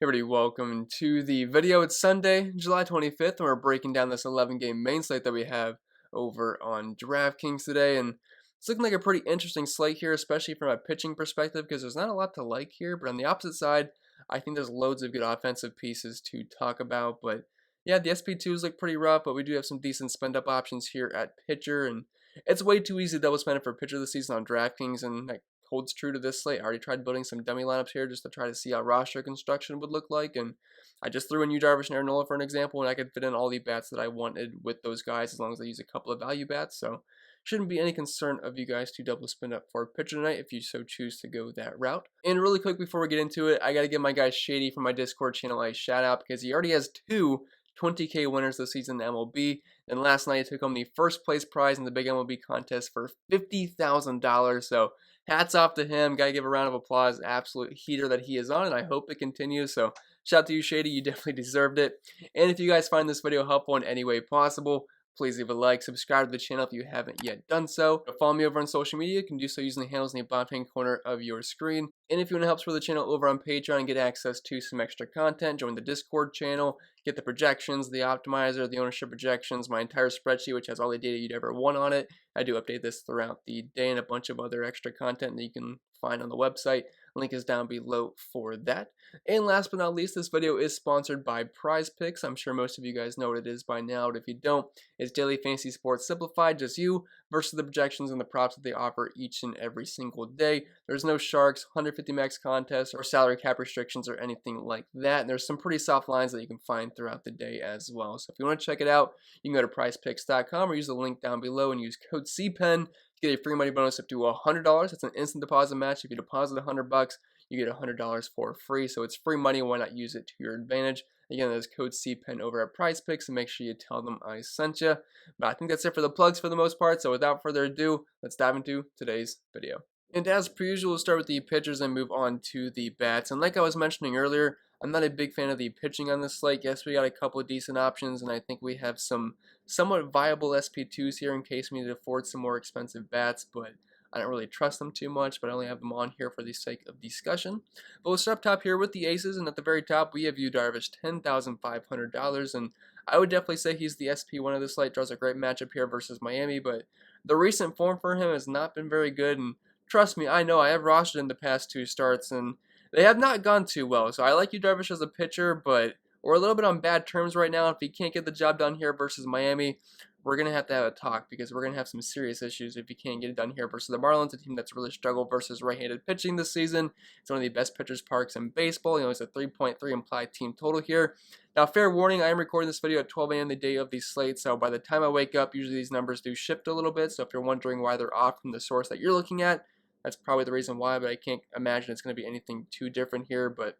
Everybody, welcome to the video. It's Sunday, July 25th, and we're breaking down this 11-game main slate that we have over on DraftKings today. And it's looking like a pretty interesting slate here, especially from a pitching perspective, because there's not a lot to like here. But on the opposite side, I think there's loads of good offensive pieces to talk about. But yeah, the SP2s look pretty rough, but we do have some decent spend-up options here at pitcher. And it's way too easy to double spend it for pitcher this season on DraftKings, and that holds true to this slate. I already tried building some dummy lineups here just to try to see how roster construction would look like, and I just threw in Yu Darvish and Aaron Nola for an example, and I could fit in all the bats that I wanted with those guys as long as I use a couple of value bats. So shouldn't be any concern of you guys to double spin up for a pitcher tonight if you so choose to go that route. And really quick before we get into it, I got to give my guy Shady from my Discord channel a shout out because he already has two 20K winners this season in MLB. And last night he took home the first place prize in the big MLB contest for $50,000. So hats off to him. Got to give a round of applause. Absolute heater that he is on, and I hope it continues. So shout out to you, Shady. You definitely deserved it. And if you guys find this video helpful in any way possible, please leave a like, subscribe to the channel if you haven't yet done so. Follow me over on social media. You can do so using the handles in the bottom right corner of your screen. And if you want to help support the channel over on Patreon and get access to some extra content, join the Discord channel, get the projections, the optimizer, the ownership projections, my entire spreadsheet, which has all the data you'd ever want on it. I do update this throughout the day, and a bunch of other extra content that you can find on the website. Link is down below for that. And last but not least, this video is sponsored by Prize Picks. I'm sure most of you guys know what it is by now, but if you don't, it's daily fantasy sports simplified, just you versus the projections and the props that they offer each and every single day. There's no sharks, 150 max contests, or salary cap restrictions or anything like that. And there's some pretty soft lines that you can find throughout the day as well. So if you want to check it out, you can go to prizepicks.com or use the link down below and use code CPEN to get a free money bonus up to $100. It's an instant deposit match. If you deposit $100, you get $100 for free. So it's free money. Why not use it to your advantage? Again, there's code CPEN over at Prize Picks, and make sure you tell them I sent you. But I think that's it for the plugs for the most part. So without further ado, let's dive into today's video. And as per usual, we'll start with the pitchers and move on to the bats. And like I was mentioning earlier, I'm not a big fan of the pitching on this slate. Yes, we got a couple of decent options, and I think we have some somewhat viable SP2s here in case we need to afford some more expensive bats, but I don't really trust them too much, but I only have them on here for the sake of discussion. But we'll start up top here with the aces, and at the very top we have Yu Darvish, $10,500, and I would definitely say he's the SP1 of this slate. Draws a great matchup here versus Miami, but the recent form for him has not been very good, and trust me, I know I have rostered in the past two starts, and they have not gone too well. So I like Yu Darvish as a pitcher, but we're a little bit on bad terms right now. If he can't get the job done here versus Miami, we're going to have a talk because we're going to have some serious issues if he can't get it done here versus the Marlins, a team that's really struggled versus right-handed pitching this season. It's one of the best pitchers parks in baseball. You know, it's a 3.3 implied team total here. Now, fair warning, I am recording this video at 12 a.m. the day of the slate, so by the time I wake up, usually these numbers do shift a little bit. So if you're wondering why they're off from the source that you're looking at, that's probably the reason why, but I can't imagine it's going to be anything too different here. But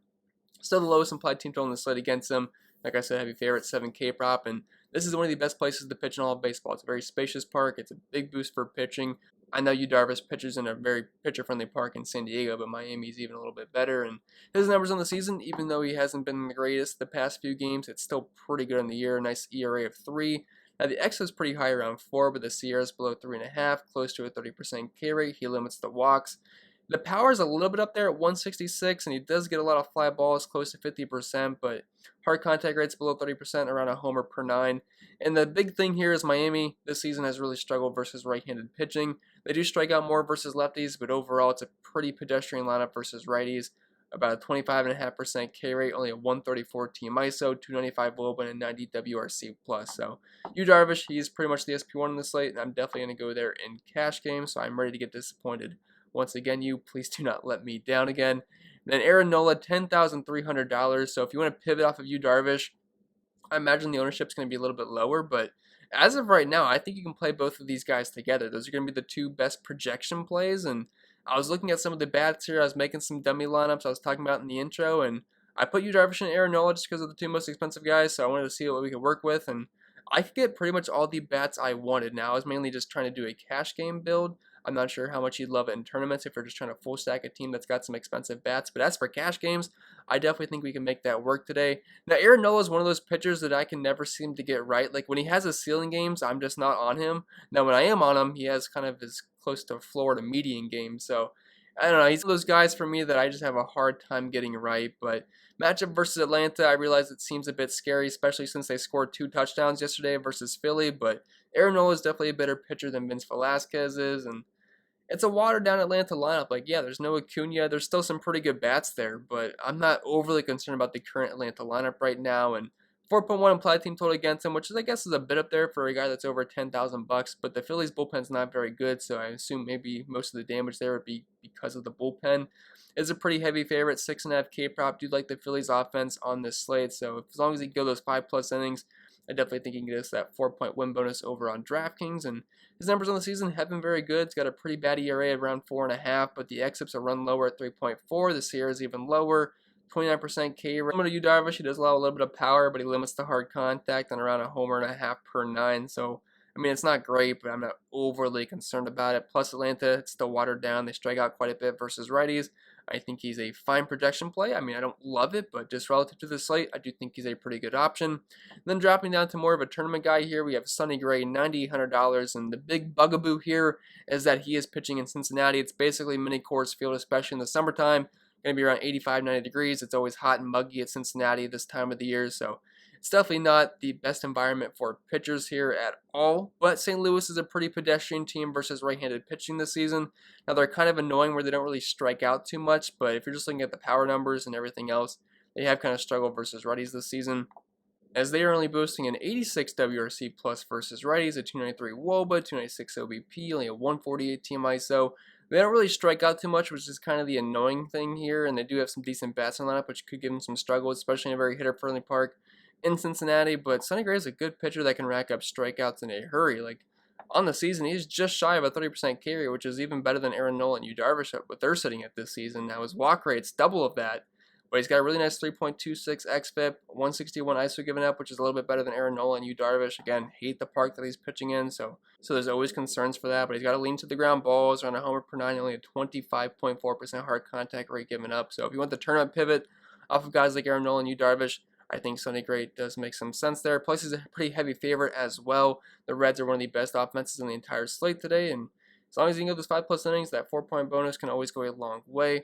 still the lowest implied team total on the slate against them. Like I said, heavy favorite, 7K prop, and this is one of the best places to pitch in all of baseball. It's a very spacious park. It's a big boost for pitching. I know Yu Darvish pitches in a very pitcher-friendly park in San Diego, but Miami's even a little bit better. And his numbers on the season, even though he hasn't been the greatest the past few games, it's still pretty good in the year. Nice ERA of 3. Now, the X is pretty high, around 4, but the Sierra is below 3.5, close to a 30% K rate. He limits the walks. The power is a little bit up there at 166, and he does get a lot of fly balls, close to 50%, but hard contact rates below 30%, around a homer per 9. And the big thing here is Miami this season has really struggled versus right-handed pitching. They do strike out more versus lefties, but overall it's a pretty pedestrian lineup versus righties. About a 25.5% K rate, only a 134 team ISO, 295 WOBA, and a 90 WRC+. So Yu Darvish, he's pretty much the SP1 in the slate, and I'm definitely going to go there in cash games, so I'm ready to get disappointed. Once again, please do not let me down again. And then Aaron Nola, $10,300. So if you want to pivot off of Yu Darvish, I imagine the ownership is going to be a little bit lower, but as of right now, I think you can play both of these guys together. Those are going to be the two best projection plays, and I was looking at some of the bats here. I was making some dummy lineups I was talking about in the intro, and I put Yu Darvish and Aaron Nola just because of the two most expensive guys, so I wanted to see what we could work with, and I could get pretty much all the bats I wanted. Now, I was mainly just trying to do a cash game build. I'm not sure how much you'd love it in tournaments if you're just trying to full stack a team that's got some expensive bats. But as for cash games, I definitely think we can make that work today. Now, Aaron Nola is one of those pitchers that I can never seem to get right. Like, when he has his ceiling games, I'm just not on him. Now, when I am on him, he has kind of his close to floor to median game. So I don't know. He's one of those guys for me that I just have a hard time getting right. But matchup versus Atlanta, I realize it seems a bit scary, especially since they scored 2 touchdowns yesterday versus Philly. But Aaron Nola is definitely a better pitcher than Vince Velasquez is, and it's a watered down Atlanta lineup. Like, yeah, there's no Acuna. There's still some pretty good bats there, but I'm not overly concerned about the current Atlanta lineup right now. And 4.1 implied team total against him, which is, I guess, is a bit up there for a guy that's over 10,000 bucks. But the Phillies bullpen's not very good, so I assume maybe most of the damage there would be because of the bullpen. Is a pretty heavy favorite, 6.5 K prop. Do like the Phillies offense on this slate, so as long as he can go those 5+ innings, I definitely think he can get us that 4-point win bonus over on DraftKings. And his numbers on the season have been very good. He's got a pretty bad ERA at around 4.5, but the xFIP's a run lower at 3.4. The SIERA is even lower, 29% K rate. Similar to Darvish, he does allow a little bit of power, but he limits the hard contact on around a homer and a half per 9. So, I mean, it's not great, but I'm not overly concerned about it. Plus, Atlanta, it's still watered down. They strike out quite a bit versus righties. I think he's a fine projection play. I mean, I don't love it, but just relative to the slate, I do think he's a pretty good option. And then dropping down to more of a tournament guy here, we have Sonny Gray, $9,800. And the big bugaboo here is that he is pitching in Cincinnati. It's basically mini Coors Field, especially in the summertime. Going to be around 85, 90 degrees. It's always hot and muggy at Cincinnati this time of the year, so it's definitely not the best environment for pitchers here at all. But St. Louis is a pretty pedestrian team versus right-handed pitching this season. Now, they're kind of annoying where they don't really strike out too much, but if you're just looking at the power numbers and everything else, they have kind of struggled versus righties this season, as they are only boasting an 86 WRC plus versus righties, a 293 WOBA, 296 OBP, only a 148 team ISO. They don't really strike out too much, which is kind of the annoying thing here, and they do have some decent bats in the lineup, which could give them some struggle, especially in a very hitter-friendly park in Cincinnati. But Sonny Gray is a good pitcher that can rack up strikeouts in a hurry. Like, on the season, he's just shy of a 30% K rate, which is even better than Aaron Nola and Yu Darvish, what they're sitting at this season. Now, his walk rate's double of that, but he's got a really nice 3.26 xFIP, 161 ISO given up, which is a little bit better than Aaron Nola and Yu Darvish. Again, hate the park that he's pitching in, so there's always concerns for that. But he's got to lean to the ground balls, around a homer per 9, only a 25.4% hard contact rate given up. So if you want the tournament pivot off of guys like Aaron Nola and Yu Darvish, I think Sonny Gray does make some sense there. Plus, he's a pretty heavy favorite as well. The Reds are one of the best offenses in the entire slate today, and as long as you can go those 5+ innings, that 4-point bonus can always go a long way.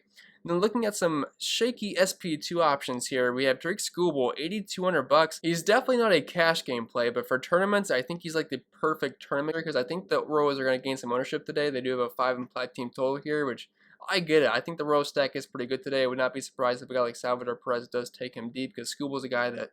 And then looking at some shaky SP2 options here, we have Drake Skubal, $8,200. He's definitely not a cash game play, but for tournaments, I think he's like the perfect tournament because I think the Royals are going to gain some ownership today. They do have a 5 implied team total here, which I get it. I think the Royals stack is pretty good today. I would not be surprised if a guy like Salvador Perez does take him deep because Skubal's a guy that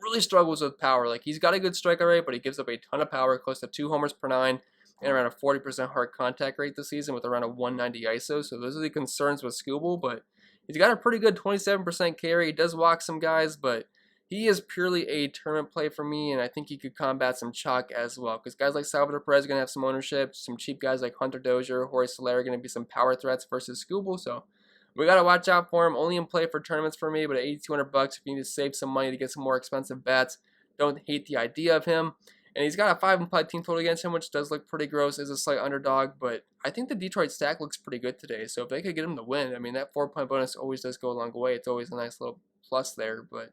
really struggles with power. Like, he's got a good strikeout rate, but he gives up a ton of power, close to 2 homers per 9. And around a 40% hard contact rate this season with around a 190 ISO. So those are the concerns with Skubal, but he's got a pretty good 27% K rate. He does walk some guys, but he is purely a tournament play for me, and I think he could combat some chalk as well. Because guys like Salvador Perez are going to have some ownership. Some cheap guys like Hunter Dozier, Jorge Soler are going to be some power threats versus Skubal. So we got to watch out for him. Only in play for tournaments for me, but at $8,200, if you need to save some money to get some more expensive bats, don't hate the idea of him. And he's got a 5 implied team total against him, which does look pretty gross, is a slight underdog, but I think the Detroit stack looks pretty good today. So if they could get him to win, I mean, that 4-point bonus always does go a long way. It's always a nice little plus there, but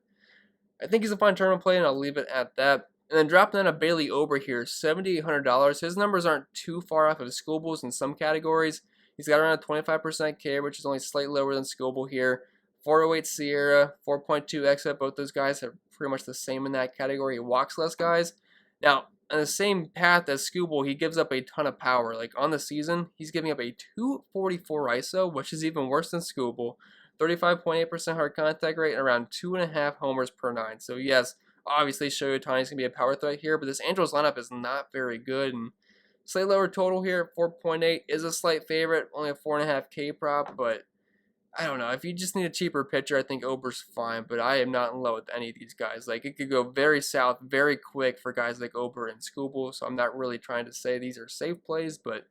I think he's a fine tournament play, and I'll leave it at that. And then dropping down a Bailey Ober here, $7,800. His numbers aren't too far off of Skubal's in some categories. He's got around a 25% K, which is only slightly lower than Skubal here. 408 SIERA, 4.2 xFIP. Both those guys are pretty much the same in that category. He walks less guys. Now, on the same path as Skubal, he gives up a ton of power. Like, on the season, he's giving up a 244 ISO, which is even worse than Skubal. 35.8% hard contact rate and around 2.5 homers per 9. So, yes, obviously, Shohei Ohtani is going to be a power threat here, but this Angels lineup is not very good. And slightly lower total here, 4.8 is a slight favorite, only a 4.5 K prop, but I don't know. If you just need a cheaper pitcher, I think Ober's fine, but I am not in love with any of these guys. Like, it could go very south very quick for guys like Ober and Skubal, so I'm not really trying to say these are safe plays, but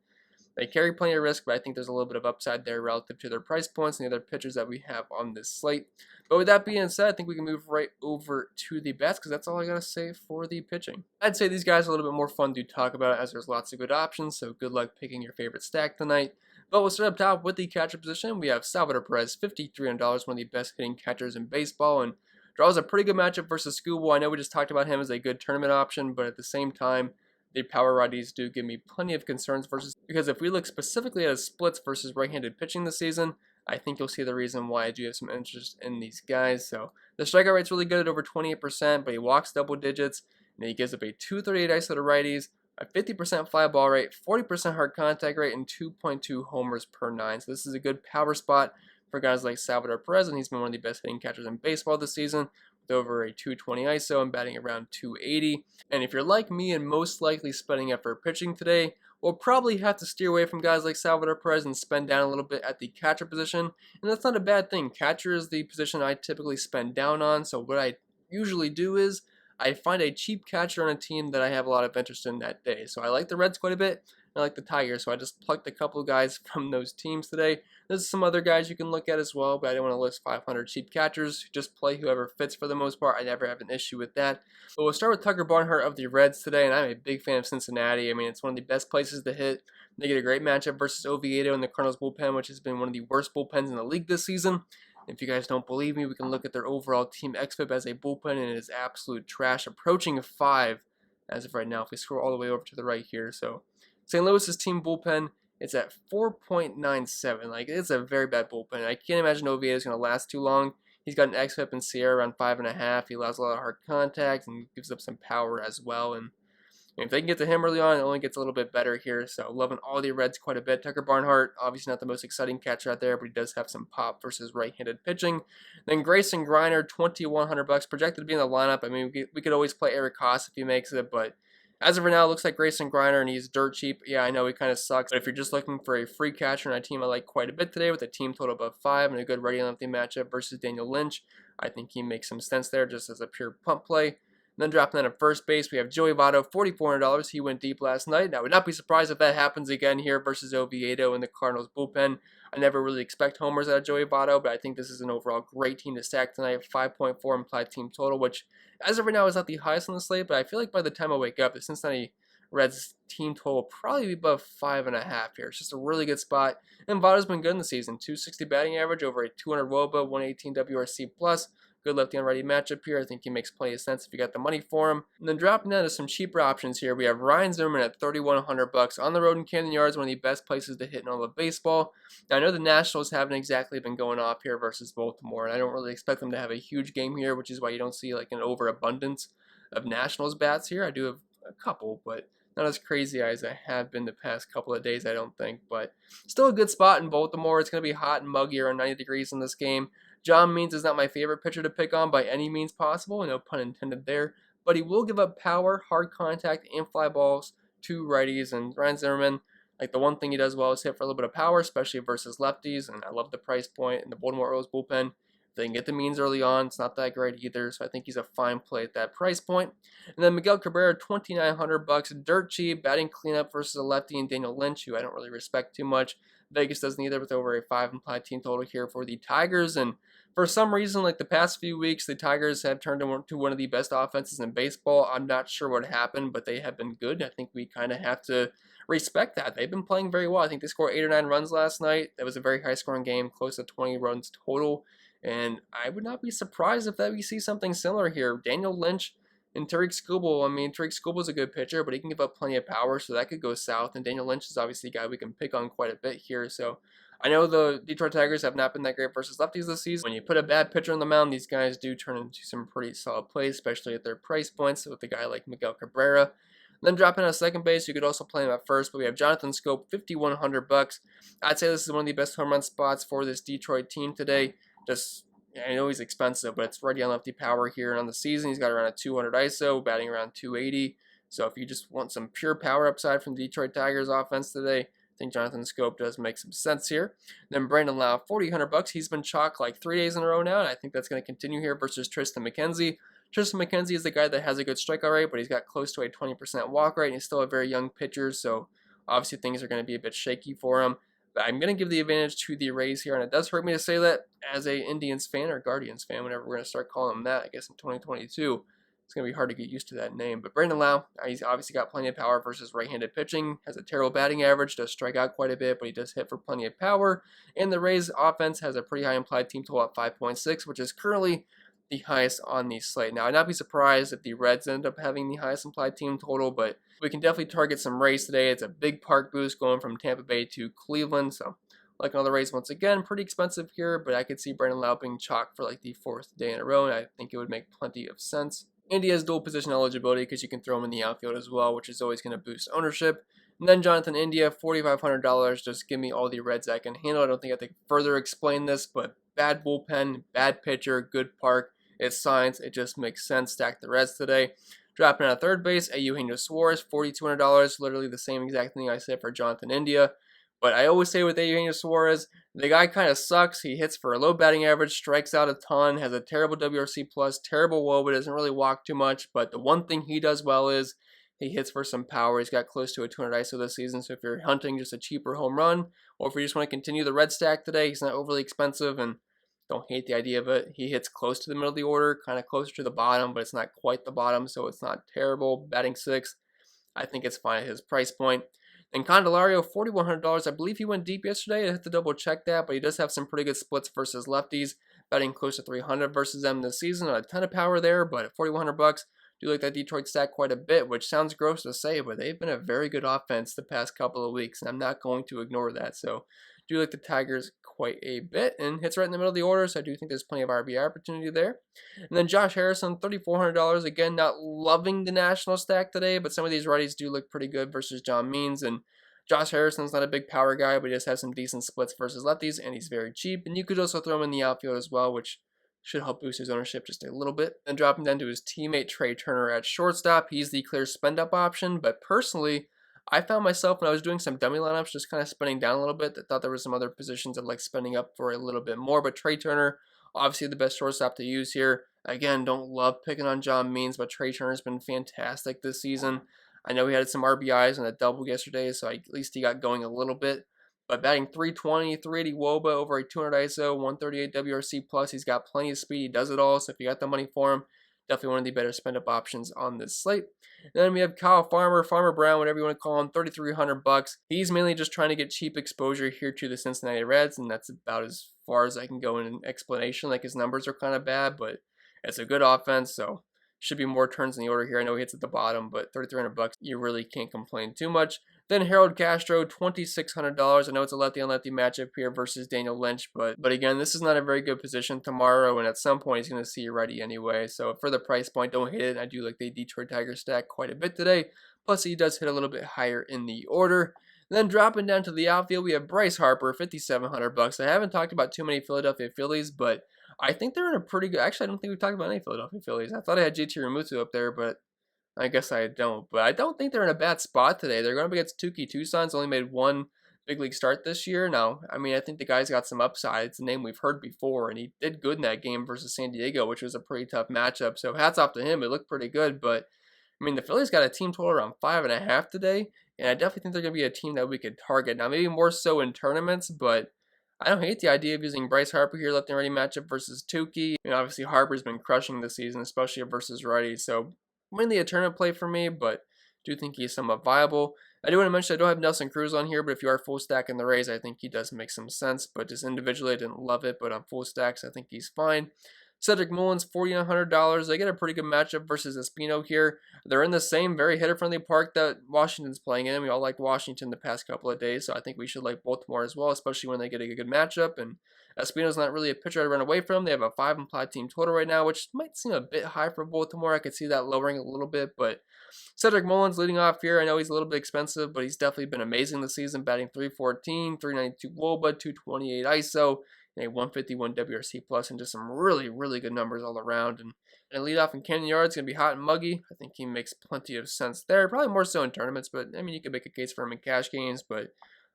they carry plenty of risk, but I think there's a little bit of upside there relative to their price points and the other pitchers that we have on this slate. But with that being said, I think we can move right over to the bets because that's all I got to say for the pitching. I'd say these guys are a little bit more fun to talk about as there's lots of good options, so good luck picking your favorite stack tonight. But we'll start up top with the catcher position. We have Salvador Perez, $5,300, one of the best hitting catchers in baseball, and draws a pretty good matchup versus Skubal. I know we just talked about him as a good tournament option, but at the same time, the power righties do give me plenty of concerns versus, because if we look specifically at his splits versus right-handed pitching this season, I think you'll see the reason why I do have some interest in these guys. So the strikeout rate's really good at over 28%, but he walks double digits, and he gives up a 238 ISO to righties, a 50% fly ball rate, 40% hard contact rate, and 2.2 homers per 9. So this is a good power spot for guys like Salvador Perez, and he's been one of the best hitting catchers in baseball this season, with over a 220 ISO and batting around 280. And if you're like me and most likely spending up for pitching today, we'll probably have to steer away from guys like Salvador Perez and spend down a little bit at the catcher position. And that's not a bad thing. Catcher is the position I typically spend down on, so what I usually do is I find a cheap catcher on a team that I have a lot of interest in that day. So I like the Reds quite a bit. I like the Tigers, so I just plucked a couple of guys from those teams today. There's some other guys you can look at as well, but I don't want to list 500 cheap catchers. Just play whoever fits for the most part. I never have an issue with that. But we'll start with Tucker Barnhart of the Reds today, and I'm a big fan of Cincinnati. I mean, it's one of the best places to hit. They get a great matchup versus Oviedo in the Cardinals bullpen, which has been one of the worst bullpens in the league this season. If you guys don't believe me, we can look at their overall team xFIP as a bullpen, and it is absolute trash, approaching a 5 as of right now if we scroll all the way over to the right here. So St. Louis's team bullpen, it's at 4.97. Like, it's a very bad bullpen. I can't imagine Oviedo is going to last too long. He's got an xFIP in Sierra around 5.5. He allows a lot of hard contact and gives up some power as well. And if they can get to him early on, it only gets a little bit better here. So loving all the Reds quite a bit. Tucker Barnhart, obviously not the most exciting catcher out there, but he does have some pop versus right-handed pitching. Then Grayson Griner, $2,100, projected to be in the lineup. I mean, we could always play Eric Haas if he makes it, but as of right now, it looks like Grayson Griner, and he's dirt cheap. Yeah, I know he kind of sucks, but if you're just looking for a free catcher on a team I like quite a bit today with a team total above 5 and a good ready-lefty matchup versus Daniel Lynch, I think he makes some sense there just as a pure pump play. Then dropping down at first base, we have Joey Votto, $4,400. He went deep last night. I would not be surprised if that happens again here versus Oviedo in the Cardinals bullpen. I never really expect homers out of Joey Votto, but I think this is an overall great team to stack tonight. 5.4 implied team total, which as of right now is not the highest on the slate, but I feel like by the time I wake up, the Cincinnati Reds team total will probably be above 5.5 here. It's just a really good spot. And Votto's been good in the season. 260 batting average, over a 200 WOBA, 118 WRC+. Good lefty on righty matchup here. I think he makes plenty of sense if you got the money for him. And then dropping down to some cheaper options here, we have Ryan Zimmerman at $3,100 on the road in Camden Yards, one of the best places to hit in all of baseball. Now, I know the Nationals haven't exactly been going off here versus Baltimore, and I don't really expect them to have a huge game here, which is why you don't see like an overabundance of Nationals bats here. I do have a couple, but not as crazy as I have been the past couple of days, I don't think. But still a good spot in Baltimore. It's going to be hot and muggy around 90 degrees in this game. John Means is not my favorite pitcher to pick on by any means possible, no pun intended there, but he will give up power, hard contact, and fly balls to righties. And Ryan Zimmerman, like the one thing he does well is hit for a little bit of power, especially versus lefties, and I love the price point in the Baltimore Orioles bullpen. If they can get the Means early on, it's not that great either, so I think he's a fine play at that price point. And then Miguel Cabrera, $2,900, dirt cheap, batting cleanup versus a lefty and Daniel Lynch, who I don't really respect too much. Vegas doesn't either, with over a 5 implied team total here for the Tigers. And for some reason, like the past few weeks, the Tigers have turned into one of the best offenses in baseball. I'm not sure what happened, but they have been good. I think we kind of have to respect that. They've been playing very well. I think they scored 8 or 9 runs last night. That was a very high-scoring game, close to 20 runs total. And I would not be surprised if we see something similar here. Daniel Lynch and Tariq Skubal, I mean, Tariq Skubal is a good pitcher, but he can give up plenty of power, so that could go south. And Daniel Lynch is obviously a guy we can pick on quite a bit here. So I know the Detroit Tigers have not been that great versus lefties this season. When you put a bad pitcher on the mound, these guys do turn into some pretty solid plays, especially at their price points with a guy like Miguel Cabrera. Then dropping out second base, you could also play him at first, but we have Jonathan Scope, $5,100. I'd say this is one of the best home run spots for this Detroit team today. I know he's expensive, but it's righty on lefty power here. And on the season, he's got around a 200 ISO, batting around 280. So if you just want some pure power upside from the Detroit Tigers offense today, I think Jonathan Scope does make some sense here. Then Brandon Lau, $4,800. He's been chalked like 3 days in a row now, and I think that's going to continue here versus Tristan McKenzie. Tristan McKenzie is the guy that has a good strikeout rate, but he's got close to a 20% walk rate, and he's still a very young pitcher, so obviously things are going to be a bit shaky for him. But I'm going to give the advantage to the Rays here, and it does hurt me to say that as a Indians fan or Guardians fan, whenever we're going to start calling them that, I guess in 2022. It's going to be hard to get used to that name. But Brandon Lau, he's obviously got plenty of power versus right-handed pitching, has a terrible batting average, does strike out quite a bit, but he does hit for plenty of power. And the Rays offense has a pretty high implied team total at 5.6, which is currently the highest on the slate. Now, I'd not be surprised if the Reds end up having the highest implied team total, but we can definitely target some Rays today. It's a big park boost going from Tampa Bay to Cleveland, so like another Rays once again, pretty expensive here, but I could see Brandon Lau being chalked for like the 4th day in a row, and I think it would make plenty of sense. And he has dual position eligibility because you can throw him in the outfield as well, which is always going to boost ownership. And then Jonathan India, $4,500. Just give me all the Reds I can handle. I don't think I have to further explain this, but bad bullpen, bad pitcher, good park. It's science. It just makes sense. Stack the Reds today. Dropping out of third base, Eugenio Suarez, $4,200. Literally the same exact thing I said for Jonathan India. But I always say with Eugenio Suarez, the guy kind of sucks. He hits for a low batting average, strikes out a ton, has a terrible WRC+, terrible WOBA, doesn't really walk too much. But the one thing he does well is he hits for some power. He's got close to a 200 ISO this season. So if you're hunting just a cheaper home run, or if you just want to continue the red stack today, he's not overly expensive and don't hate the idea of it. He hits close to the middle of the order, kind of closer to the bottom, but it's not quite the bottom, so it's not terrible. Batting 6th, I think it's fine at his price point. And Candelario, $4,100. I believe he went deep yesterday. I have to double check that, but he does have some pretty good splits versus lefties, batting close to 300 versus them this season. Not a ton of power there, but at $4,100, do like that Detroit stack quite a bit, which sounds gross to say, but they've been a very good offense the past couple of weeks, and I'm not going to ignore that. So do like the Tigers quite a bit, and hits right in the middle of the order, so I do think there's plenty of RBI opportunity there. And then Josh Harrison, $3,400. Again, not loving the national stack today, but some of these righties do look pretty good versus John Means, and Josh Harrison's not a big power guy, but he just has some decent splits versus lefties, and he's very cheap. And you could also throw him in the outfield as well, which should help boost his ownership just a little bit. Then dropping down to his teammate Trey Turner at shortstop. He's the clear spend-up option, but personally, I found myself when I was doing some dummy lineups just kind of spending down a little bit. I thought there were some other positions I'd like spending up for a little bit more, but Trey Turner, obviously the best shortstop to use here. Again, don't love picking on John Means, but Trey Turner's been fantastic this season. I know he had some RBIs and a double yesterday, so at least he got going a little bit. But batting 320, 380 WOBA, over a 200 ISO, 138 WRC+, he's got plenty of speed. He does it all, so if you got the money for him, definitely one of the better spend-up options on this slate. And then we have Kyle Farmer, Farmer Brown, whatever you want to call him, $3,300. He's mainly just trying to get cheap exposure here to the Cincinnati Reds, and that's about as far as I can go in an explanation. Like, his numbers are kind of bad, but it's a good offense, so should be more turns in the order here. I know he hits at the bottom, but $3,300, you really can't complain too much. Then Harold Castro, $2,600. I know it's a lefty-on-lefty matchup here versus Daniel Lynch, but again, this is not a very good position tomorrow, and at some point he's going to see a righty anyway. So for the price point, don't hit it. I do like the Detroit Tigers stack quite a bit today. Plus, he does hit a little bit higher in the order. Then dropping down to the outfield, we have Bryce Harper, $5,700. I haven't talked about too many Philadelphia Phillies, but I think they're in a pretty good... Actually, I don't think we've talked about any Philadelphia Phillies. I thought I had JT Realmuto up there, but I guess I don't. But I don't think they're in a bad spot today. They're going up against Touki Toussaint's only made one big league start this year. Now, I mean, I think the guy's got some upside. It's a name we've heard before, and he did good in that game versus San Diego, which was a pretty tough matchup. So hats off to him. It looked pretty good, but I mean, the Phillies got a team total around 5.5 today, and I definitely think they're going to be a team that we could target. Now, maybe more so in tournaments, but I don't hate the idea of using Bryce Harper here, left and righty matchup versus Touki. I mean, obviously, Harper's been crushing this season, especially versus righties, so mainly a tournament play for me, but do think he's somewhat viable. I do want to mention I don't have Nelson Cruz on here, but if you are full stack in the Rays, I think he does make some sense, but just individually, I didn't love it, but on full stacks, I think he's fine. Cedric Mullins, $4,900. They get a pretty good matchup versus Espino here. They're in the same very hitter-friendly park that Washington's playing in. We all liked Washington the past couple of days, so I think we should like Baltimore as well, especially when they get a good matchup. And Espino's not really a pitcher to run away from. They have a 5 implied team total right now, which might seem a bit high for Baltimore. I could see that lowering a little bit, but Cedric Mullins leading off here. I know he's a little bit expensive, but he's definitely been amazing this season, batting 314, 392 WOBA, 228 ISO, a 151 WRC plus, and just some really, really good numbers all around. And lead off in Canyon Yards going to be hot and muggy. I think he makes plenty of sense there. Probably more so in tournaments, but I mean, you could make a case for him in cash games, but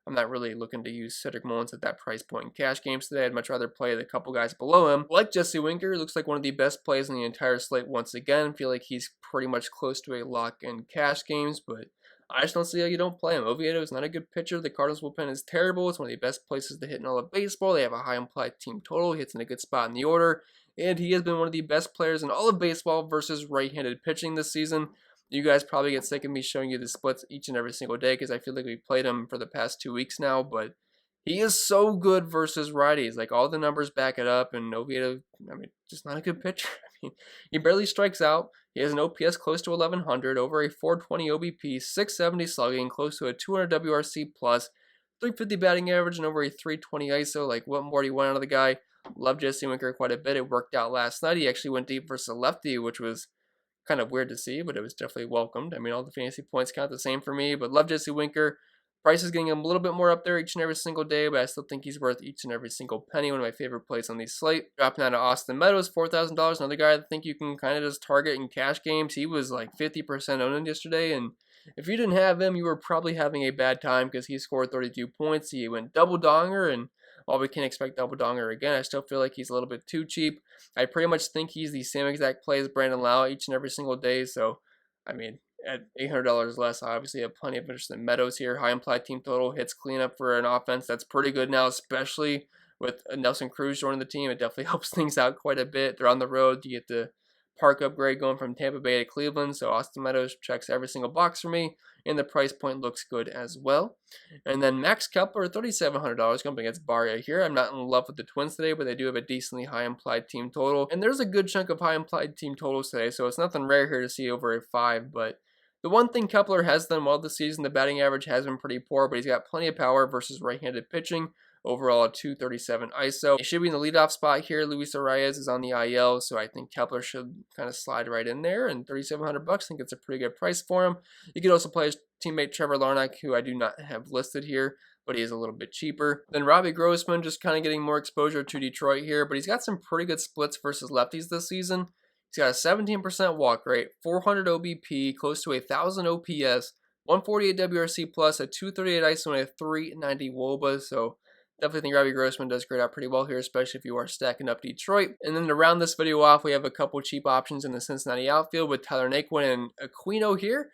I'm not really looking to use Cedric Mullins at that price point in cash games today. I'd much rather play the couple guys below him. Like Jesse Winker, looks like one of the best plays in the entire slate once again. Feel like he's pretty much close to a lock in cash games, but I just don't see how you don't play him. Oviedo is not a good pitcher. The Cardinals bullpen is terrible. It's one of the best places to hit in all of baseball. They have a high implied team total. He hits in a good spot in the order. And he has been one of the best players in all of baseball versus right-handed pitching this season. You guys probably get sick of me showing you the splits each and every single day because I feel like we've played him for the past 2 weeks now. But He is so good versus righties. Like, all the numbers back it up, and Oviedo, I mean, just not a good pitcher. I mean, he barely strikes out. He has an OPS close to 1100, over a 420 OBP, 670 slugging, close to a 200 WRC plus, 350 batting average, and over a 320 ISO. Like, what more do you want out of the guy? Love Jesse Winker quite a bit. It worked out last night. He actually went deep versus a lefty, which was kind of weird to see, but it was definitely welcomed. I mean, all the fantasy points count the same for me, but love Jesse Winker. Price is getting him a little bit more up there each and every single day, but I still think he's worth each and every single penny. One of my favorite plays on the slate. Dropping down to Austin Meadows, $4,000. Another guy I think you can kind of just target in cash games. He was like 50% owned yesterday, and if you didn't have him, you were probably having a bad time because he scored 32 points. He went double donger, and while we can't expect double donger again, I still feel like he's a little bit too cheap. I pretty much think he's the same exact play as Brandon Lau each and every single day, so I mean, at $800 less, I obviously have plenty of interest in Meadows here. High implied team total, hits cleanup for an offense that's pretty good now, especially with Nelson Cruz joining the team. It definitely helps things out quite a bit. They're on the road. You get the park upgrade going from Tampa Bay to Cleveland, so Austin Meadows checks every single box for me, and the price point looks good as well. And then Max Kepler, $3,700, coming against Barria here. I'm not in love with the Twins today, but they do have a decently high implied team total, and there's a good chunk of high implied team totals today, so it's nothing rare here to see over a 5, but the one thing Kepler has done well this season, the batting average has been pretty poor, but he's got plenty of power versus right-handed pitching. Overall, 237 ISO. He should be in the leadoff spot here. Luis Arias is on the IL, so I think Kepler should kind of slide right in there. And $3,700, I think it's a pretty good price for him. You could also play his teammate Trevor Larnach, who I do not have listed here, but he is a little bit cheaper. Then Robbie Grossman, just kind of getting more exposure to Detroit here, but he's got some pretty good splits versus lefties this season. He's got a 17% walk rate, 400 OBP, close to 1,000 OPS, 148 WRC plus, a 238 ISO, and a 390 WOBA. So definitely think Robbie Grossman does grade out pretty well here, especially if you are stacking up Detroit. And then to round this video off, we have a couple cheap options in the Cincinnati outfield with Tyler Naquin and Aquino here.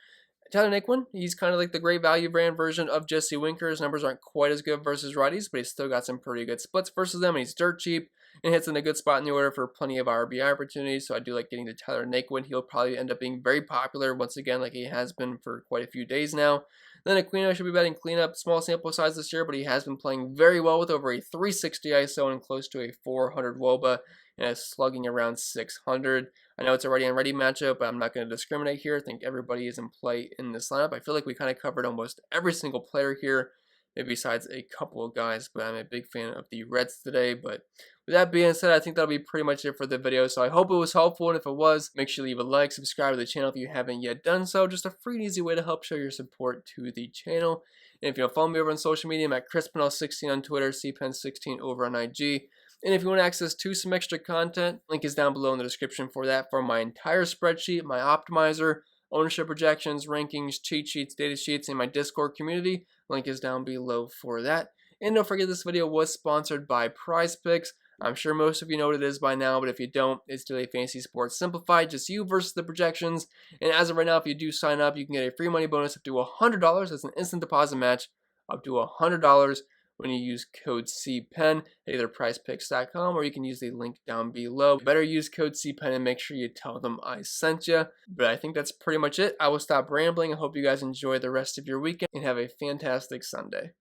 Tyler Naquin, he's kind of like the great value brand version of Jesse Winker. His numbers aren't quite as good versus righties, but he's still got some pretty good splits versus them, and he's dirt cheap and hits in a good spot in the order for plenty of RBI opportunities. So I do like getting to Tyler Naquin. He'll probably end up being very popular once again, like he has been for quite a few days now. Then Aquino should be batting cleanup. Small sample size this year, but he has been playing very well with over a 360 ISO and close to a 400 WOBA and is slugging around 600. I know it's a ready-on-ready matchup, but I'm not going to discriminate here. I think everybody is in play in this lineup. I feel like we kind of covered almost every single player here, maybe besides a couple of guys, but I'm a big fan of the Reds today. But with that being said, I think that'll be pretty much it for the video. So I hope it was helpful, and if it was, make sure you leave a like, subscribe to the channel if you haven't yet done so. Just a free and easy way to help show your support to the channel. And if you want to follow me over on social media, I'm at ChrisPennell16 on Twitter, CPenn16 over on IG. And if you want access to some extra content, link is down below in the description for that, for my entire spreadsheet, my optimizer, ownership projections, rankings, cheat sheets, data sheets, and my Discord community. Link is down below for that. And don't forget, this video was sponsored by PrizePicks. I'm sure most of you know what it is by now, but if you don't, it's Daily Fantasy Sports Simplified, just you versus the projections. And as of right now, if you do sign up, you can get a free money bonus up to $100. That's an instant deposit match up to $100 when you use code CPEN at either prizepicks.com, or you can use the link down below. Better use code CPEN and make sure you tell them I sent you. But I think that's pretty much it. I will stop rambling. I hope you guys enjoy the rest of your weekend and have a fantastic Sunday.